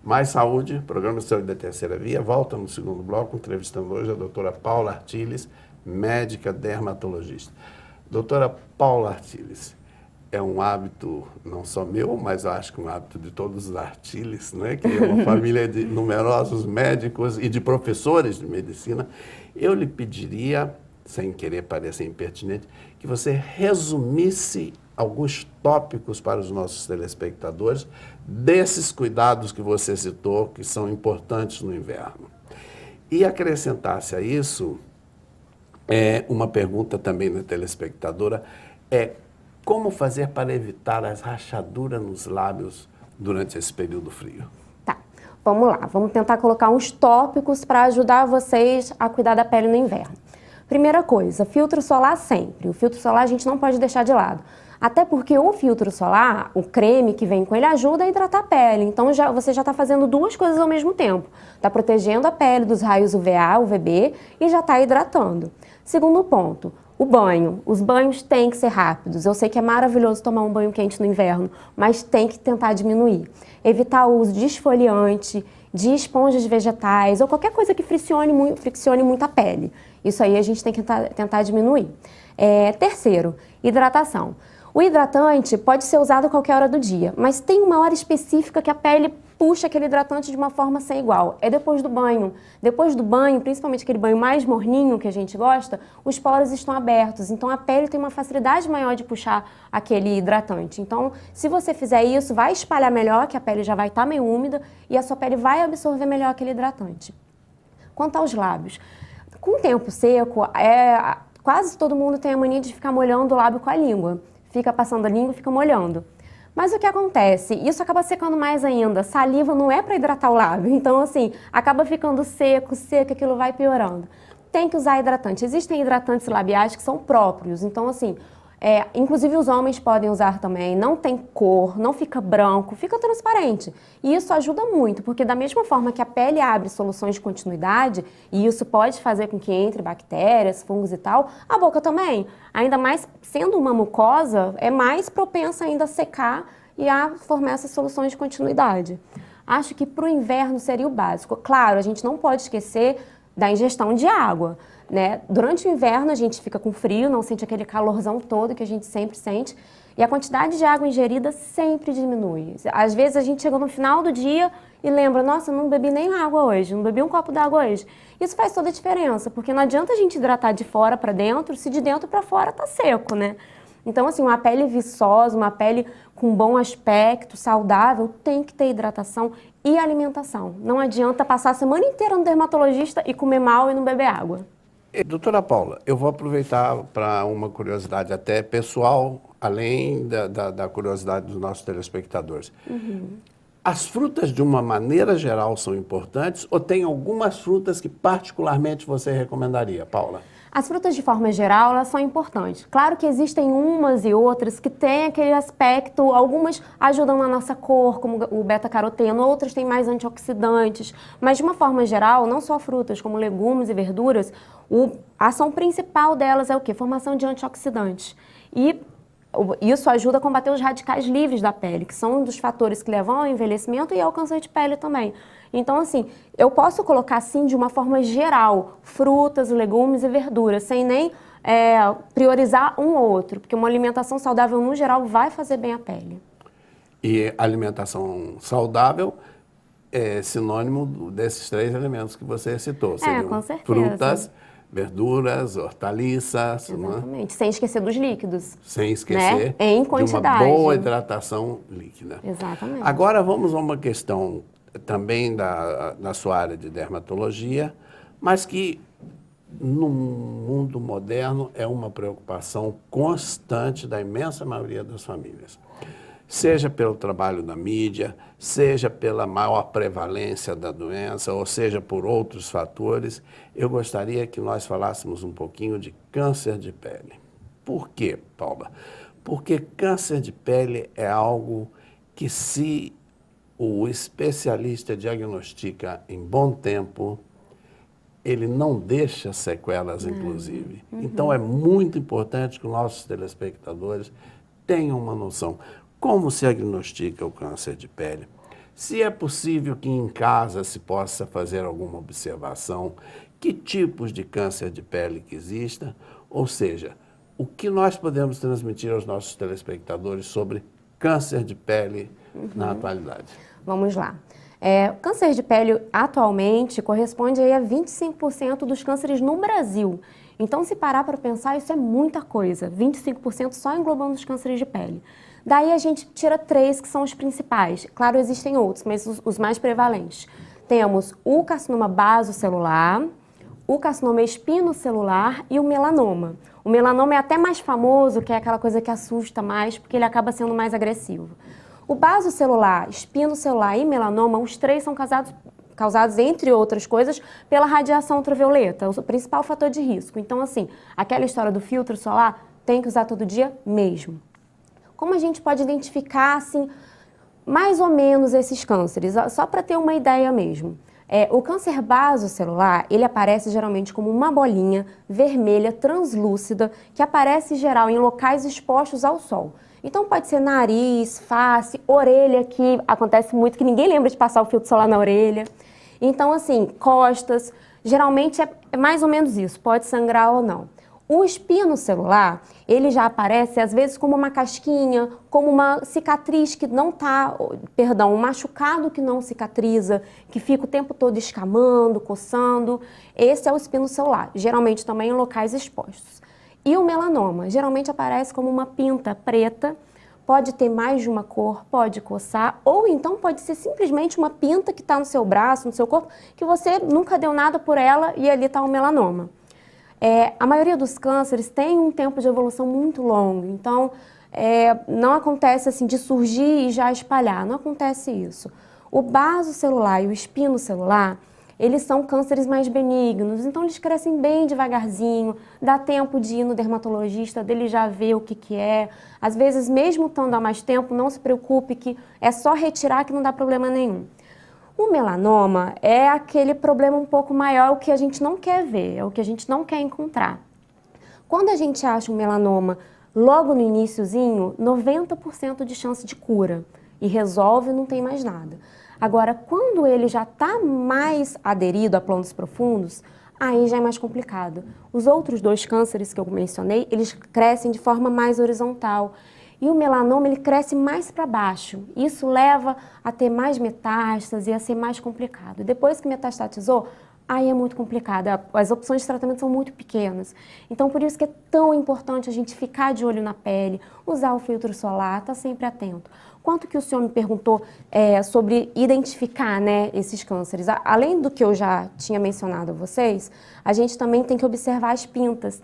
Mais Saúde, programa de saúde da terceira via, volta no segundo bloco, entrevistando hoje a doutora Paula Artiles, médica dermatologista. Doutora Paula Artiles, é um hábito não só meu, mas eu acho que um hábito de todos os Artiles, né? Que é uma família de numerosos médicos e de professores de medicina. Eu lhe pediria, sem querer parecer impertinente, que você resumisse alguns tópicos para os nossos telespectadores desses cuidados que você citou, que são importantes no inverno. E acrescentasse a isso, uma pergunta também da telespectadora, como fazer para evitar as rachaduras nos lábios durante esse período frio? Tá, vamos lá, vamos tentar colocar uns tópicos para ajudar vocês a cuidar da pele no inverno. Primeira coisa, filtro solar sempre. O filtro solar a gente não pode deixar de lado. Até porque o filtro solar, o creme que vem com ele, ajuda a hidratar a pele. Então você já está fazendo duas coisas ao mesmo tempo. Está protegendo a pele dos raios UVA, UVB e já está hidratando. Segundo ponto, o banho. Os banhos têm que ser rápidos. Eu sei que é maravilhoso tomar um banho quente no inverno, mas tem que tentar diminuir. Evitar o uso de esfoliante, de esponjas vegetais ou qualquer coisa que friccione muito a pele. Isso aí a gente tem que tentar diminuir. Terceiro, hidratação. O hidratante pode ser usado a qualquer hora do dia, mas tem uma hora específica que a pele puxa aquele hidratante de uma forma sem igual. É depois do banho. Depois do banho, principalmente aquele banho mais morninho que a gente gosta, os poros estão abertos, então a pele tem uma facilidade maior de puxar aquele hidratante. Então, se você fizer isso, vai espalhar melhor, que a pele já vai estar meio úmida e a sua pele vai absorver melhor aquele hidratante. Quanto aos lábios, com o tempo seco, quase todo mundo tem a mania de ficar molhando o lábio com a língua. Fica passando a língua e fica molhando. Mas o que acontece? Isso acaba secando mais ainda. Saliva não é para hidratar o lábio. Então, assim, acaba ficando seco, aquilo vai piorando. Tem que usar hidratante. Existem hidratantes labiais que são próprios. Então, assim, inclusive os homens podem usar também. Não tem cor, não fica branco, fica transparente. E isso ajuda muito, porque da mesma forma que a pele abre soluções de continuidade, e isso pode fazer com que entre bactérias, fungos e tal, a boca também. Ainda mais sendo uma mucosa, é mais propensa ainda a secar e a formar essas soluções de continuidade. Acho que para o inverno seria o básico. Claro, a gente não pode esquecer da ingestão de água, né? Durante o inverno a gente fica com frio, não sente aquele calorzão todo que a gente sempre sente, e a quantidade de água ingerida sempre diminui. Às vezes a gente chega no final do dia e lembra, nossa, não bebi nem água hoje, não bebi um copo d'água hoje. Isso faz toda a diferença, porque não adianta a gente hidratar de fora para dentro se de dentro para fora tá seco, né? Então, assim, uma pele viçosa, uma pele com bom aspecto, saudável, tem que ter hidratação e alimentação. Não adianta passar a semana inteira no dermatologista e comer mal e não beber água. Doutora Paula, eu vou aproveitar para uma curiosidade até pessoal, além da curiosidade dos nossos telespectadores. As frutas, de uma maneira geral, são importantes ou tem algumas frutas que particularmente você recomendaria, Paula? As frutas, de forma geral, elas são importantes. Claro que existem umas e outras que têm aquele aspecto, algumas ajudam na nossa cor, como o beta-caroteno, outras têm mais antioxidantes. Mas, de uma forma geral, não só frutas, como legumes e verduras, a ação principal delas é o quê? Formação de antioxidantes. E isso ajuda a combater os radicais livres da pele, que são um dos fatores que levam ao envelhecimento e ao câncer de pele também. Então, assim, eu posso colocar, assim, de uma forma geral, frutas, legumes e verduras, sem nem priorizar um ou outro, porque uma alimentação saudável, no geral, vai fazer bem à pele. E alimentação saudável é sinônimo desses três elementos que você citou. Seriam com certeza. Frutas, verduras, hortaliças. Exatamente, né? sem esquecer dos líquidos. Sem esquecer, né? Em quantidade. De uma boa hidratação líquida. Exatamente. Agora vamos a uma questão também da sua área de dermatologia, mas que no mundo moderno é uma preocupação constante da imensa maioria das famílias. Seja pelo trabalho da mídia, seja pela maior prevalência da doença, ou seja por outros fatores, eu gostaria que nós falássemos um pouquinho de câncer de pele. Por quê, Paula? Porque câncer de pele é algo que, se o especialista diagnostica em bom tempo, ele não deixa sequelas, inclusive. Então, é muito importante que os nossos telespectadores tenham uma noção. Como se diagnostica o câncer de pele? Se é possível que em casa se possa fazer alguma observação, que tipos de câncer de pele que existam, ou seja, o que nós podemos transmitir aos nossos telespectadores sobre câncer de pele na atualidade? Vamos lá. O câncer de pele atualmente corresponde aí a 25% dos cânceres no Brasil. Então, se parar para pensar, isso é muita coisa. 25% só englobando os cânceres de pele. Daí a gente tira 3 que são os principais. Claro, existem outros, mas os mais prevalentes. Temos o carcinoma basocelular, o carcinoma espinocelular e o melanoma. O melanoma é até mais famoso, que é aquela coisa que assusta mais, porque ele acaba sendo mais agressivo. O basocelular, espinocelular e melanoma, os 3 são causados, entre outras coisas, pela radiação ultravioleta, o principal fator de risco. Então, assim, aquela história do filtro solar tem que usar todo dia mesmo. Como a gente pode identificar, assim, mais ou menos esses cânceres? Só para ter uma ideia mesmo. O câncer basocelular, ele aparece geralmente como uma bolinha vermelha translúcida que aparece em geral em locais expostos ao sol. Então pode ser nariz, face, orelha, que acontece muito, que ninguém lembra de passar o filtro solar na orelha. Então assim, costas, geralmente é mais ou menos isso, pode sangrar ou não. O espinocelular, ele já aparece às vezes como uma casquinha, como uma cicatriz que não está, perdão, um machucado que não cicatriza, que fica o tempo todo escamando, coçando. Esse é o espinocelular, geralmente também em locais expostos. E o melanoma, geralmente aparece como uma pinta preta, pode ter mais de uma cor, pode coçar, ou então pode ser simplesmente uma pinta que está no seu braço, no seu corpo, que você nunca deu nada por ela e ali está o melanoma. A maioria dos cânceres tem um tempo de evolução muito longo, então não acontece assim de surgir e já espalhar, não acontece isso. O basocelular e o espinocelular, eles são cânceres mais benignos, então eles crescem bem devagarzinho, dá tempo de ir no dermatologista, dele já ver o que é. Às vezes, mesmo estando há mais tempo, não se preocupe que é só retirar que não dá problema nenhum. O melanoma é aquele problema um pouco maior, o que a gente não quer ver, é o que a gente não quer encontrar. Quando a gente acha um melanoma logo no iniciozinho, 90% de chance de cura e resolve, não tem mais nada. Agora, quando ele já está mais aderido a planos profundos, aí já é mais complicado. Os outros 2 cânceres que eu mencionei, eles crescem de forma mais horizontal. E o melanoma, ele cresce mais para baixo. Isso leva a ter mais metástase e a ser mais complicado. Depois que metastatizou, aí é muito complicado. As opções de tratamento são muito pequenas. Então, por isso que é tão importante a gente ficar de olho na pele, usar o filtro solar, estar sempre atento. Quanto que o senhor me perguntou sobre identificar, né, esses cânceres. Além do que eu já tinha mencionado a vocês, a gente também tem que observar as pintas.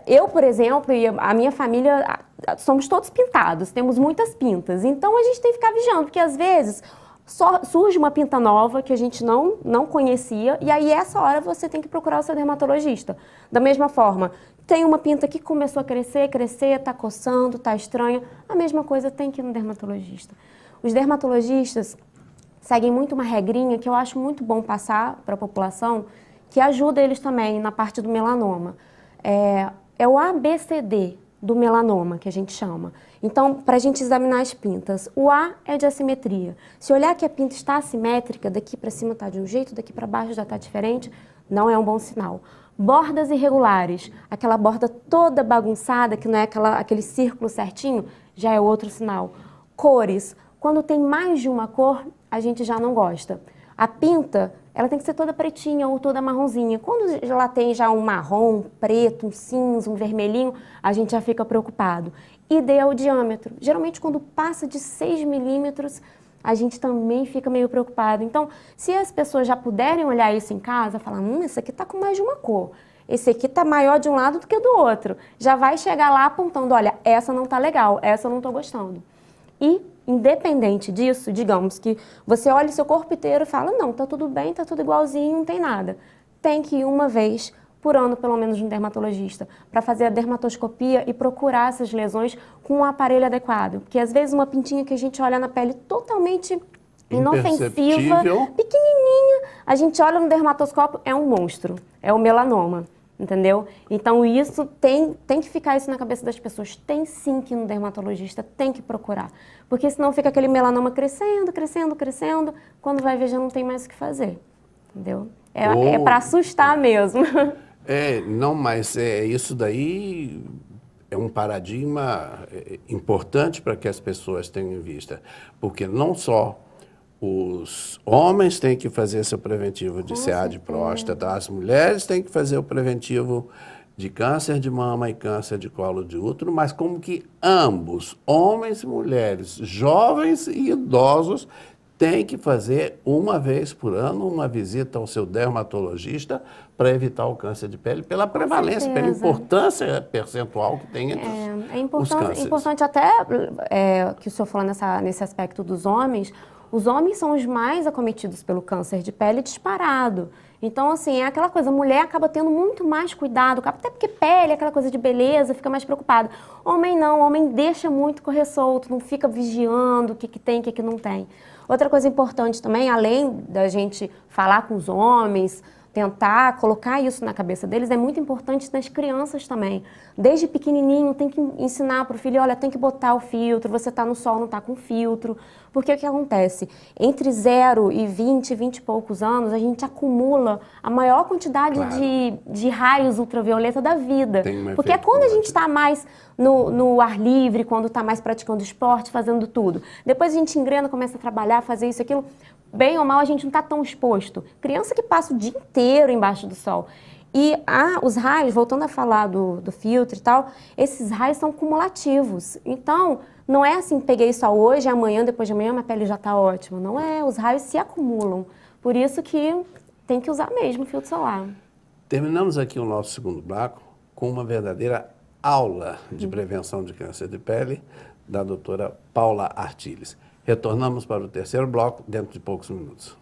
Eu, por exemplo, e a minha família, somos todos pintados, temos muitas pintas. Então, a gente tem que ficar vigiando, porque às vezes surge uma pinta nova que a gente não conhecia, e aí essa hora você tem que procurar o seu dermatologista. Da mesma forma, tem uma pinta que começou a crescer, está coçando, está estranha, a mesma coisa tem que ir no dermatologista. Os dermatologistas seguem muito uma regrinha que eu acho muito bom passar para a população, que ajuda eles também na parte do melanoma. É o ABCD do melanoma, que a gente chama. Então, para a gente examinar as pintas, o A é de assimetria. Se olhar que a pinta está assimétrica, daqui para cima está de um jeito, daqui para baixo já está diferente, não é um bom sinal. Bordas irregulares, aquela borda toda bagunçada, que não é aquele círculo certinho, já é outro sinal. Cores, quando tem mais de uma cor, a gente já não gosta. A pinta, ela tem que ser toda pretinha ou toda marronzinha. Quando ela tem já um marrom, um preto, um cinza, um vermelhinho, a gente já fica preocupado. E D é o diâmetro. Geralmente, quando passa de 6 milímetros, a gente também fica meio preocupado. Então, se as pessoas já puderem olhar isso em casa, falar, esse aqui está com mais de uma cor. Esse aqui está maior de um lado do que do outro. Já vai chegar lá apontando, olha, essa não está legal, essa eu não estou gostando. E, independente disso, digamos que você olha o seu corpo inteiro e fala, não, está tudo bem, está tudo igualzinho, não tem nada. Tem que ir uma vez por ano, pelo menos, no dermatologista, para fazer a dermatoscopia e procurar essas lesões com um aparelho adequado. Porque, às vezes, uma pintinha que a gente olha na pele totalmente inofensiva, pequenininha, a gente olha no dermatoscópio, é um monstro, é o melanoma. Entendeu? Então isso tem que ficar isso na cabeça das pessoas. Tem sim que ir no dermatologista, tem que procurar. Porque senão fica aquele melanoma crescendo, crescendo, crescendo. Quando vai ver já não tem mais o que fazer. Entendeu? É para assustar mesmo. Não, mas isso daí é um paradigma importante para que as pessoas tenham em vista. Porque não só os homens têm que fazer seu preventivo de CA de próstata, as mulheres têm que fazer o preventivo de câncer de mama e câncer de colo de útero, mas como que ambos, homens e mulheres, jovens e idosos, têm que fazer uma vez por ano uma visita ao seu dermatologista para evitar o câncer de pele, pela prevalência, pela importância percentual que tem entre os cânceres. É importante até que o senhor falou nesse aspecto dos homens. Os homens são os mais acometidos pelo câncer de pele disparado. Então, assim, é aquela coisa, a mulher acaba tendo muito mais cuidado, até porque pele, aquela coisa de beleza, fica mais preocupada. Homem não, homem deixa muito correr solto, não fica vigiando o que tem, o que não tem. Outra coisa importante também, além da gente falar com os homens, tentar colocar isso na cabeça deles, é muito importante nas crianças também. Desde pequenininho tem que ensinar para o filho, olha, tem que botar o filtro, você está no sol, não está com filtro. Porque o que acontece? Entre 0 e 20 e poucos anos, a gente acumula a maior quantidade de raios ultravioleta da vida. Porque é quando a gente está mais no ar livre, quando está mais praticando esporte, fazendo tudo. Depois a gente engrena, começa a trabalhar, fazer isso, aquilo. Bem ou mal, a gente não está tão exposto. Criança que passa o dia inteiro embaixo do sol. E os raios, voltando a falar do filtro e tal, esses raios são cumulativos. Então, não é assim, peguei só hoje, amanhã, depois de amanhã, minha pele já está ótima. Não é, os raios se acumulam. Por isso que tem que usar mesmo o filtro solar. Terminamos aqui o nosso segundo bloco com uma verdadeira aula de prevenção de câncer de pele da doutora Paula Artiles. Retornamos para o terceiro bloco dentro de poucos minutos.